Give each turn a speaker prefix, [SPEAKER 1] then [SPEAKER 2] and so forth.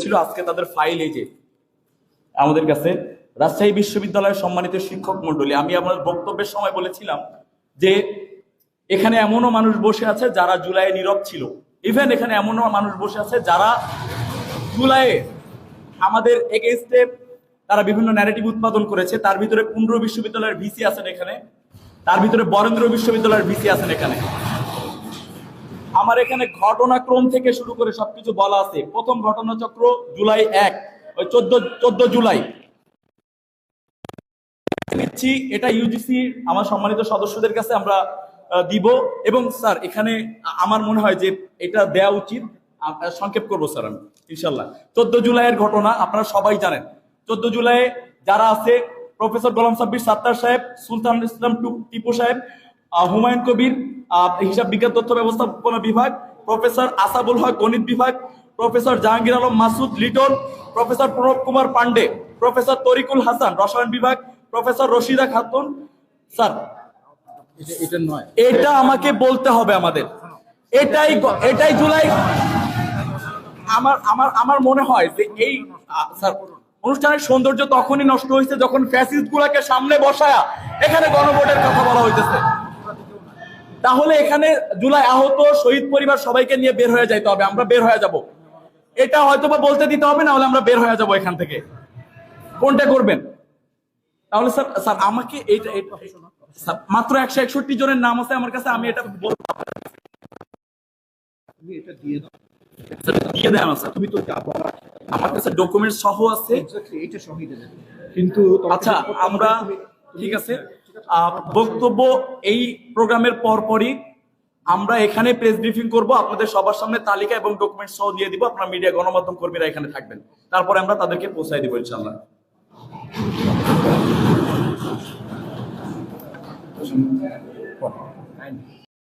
[SPEAKER 1] হয়েছিল। আজকে তাদের ফাইল এই যে আমাদের কাছে। রাজশাহী বিশ্ববিদ্যালয়ের সম্মানিত শিক্ষক মন্ডলী, আমি আমার বক্তব্যের সময় বলেছিলাম যে এখানে এমনও মানুষ বসে আছে যারা জুলাইয়ে নীরব ছিল। ইভেন এখানে এমনও মানুষ বসে আছে যারা জুলাইয়ে আমাদের এগেইনস্টে তারা বিভিন্ন ন্যারেটিভ উৎপাদন করেছে। তার ভিতরে কুন্দ্র বিশ্ববিদ্যালয়ের ভিসি আছেন এখানে, তার ভিতরে বরেন্দ্র বিশ্ববিদ্যালয়ের ভিসি আছেন এখানে। আমার এখানে ঘটনাক্রম থেকে শুরু করে সবকিছু বলা আছে। প্রথম ঘটনাচক্র জুলাই 1, ওই 14 জুলাই নিচ্ছি, এটা ইউজিসি আমার সম্মানিত সদস্যদের কাছে আমরা দিব। এবং স্যার এখানে আমার মনে হয় যে এটা দেওয়া উচিত। সংক্ষেপ করবো স্যার আমি ইনশাল্লাহ। 14 জুলাইয়ের ঘটনা আপনারা সবাই জানেন। 14 জুলাইয়ে যারা আছে, প্রফেসর গোলাম সাব্বির সাত্তার সাহেব, সুলতান ইসলাম টিপু সাহেব, হুমায়ুন কবির হিসাব বিজ্ঞান তথ্য ব্যবস্থাপনা বিভাগ, প্রফেসর আসাবুল হক গণিত বিভাগ, professor Jahangir Alam Masud Liton, professor Pranab Kumar Pandey, professor Tarikul Hasan রসায়ন বিভাগ, প্রফেসর রশিদা খাতুন। স্যার এটা আমাকে বলতে হবে আমাদের। এটাই জুলাই। আমার মনে হয় যে এই স্যার অনুষ্ঠানের সৌন্দর্য তখনই নষ্ট হয়েছে যখন ফ্যাসিস্ট গুলাকে সামনে বসায়া এখানে গণভোটের কথা বলা হইতেছে। তাহলে এখানে জুলাই আহত শহীদ পরিবার সবাইকে নিয়ে বের হয়ে যাইতে হবে, আমরা বের হয়ে যাব। এটা হয়তো বা বলতে দিতে হবে, না হলে আমরা বের হয়ে যাব এখান থেকে। কোনটা করবেন? তাহলে স্যার আমাকে এইটা মাত্র 161 জনের নাম আছে আমার কাছে, আমি এটা বলবো। তুমি তো আমার কাছে ডকুমেন্ট সহ আছে। কিন্তু আচ্ছা, আমরা ঠিক আছে বক্তব্য এই প্রোগ্রামের পরপরই আমরা এখানে প্রেস ব্রিফিং করব, আপনাদের সবার সামনে তালিকা এবং ডকুমেন্ট সহ দিয়ে দিব। আপনারা মিডিয়া গণমাধ্যম কর্মীরা এখানে থাকবেন, তারপরে আমরা তাদেরকে পৌঁছায় দিব ইনশাআল্লাহ।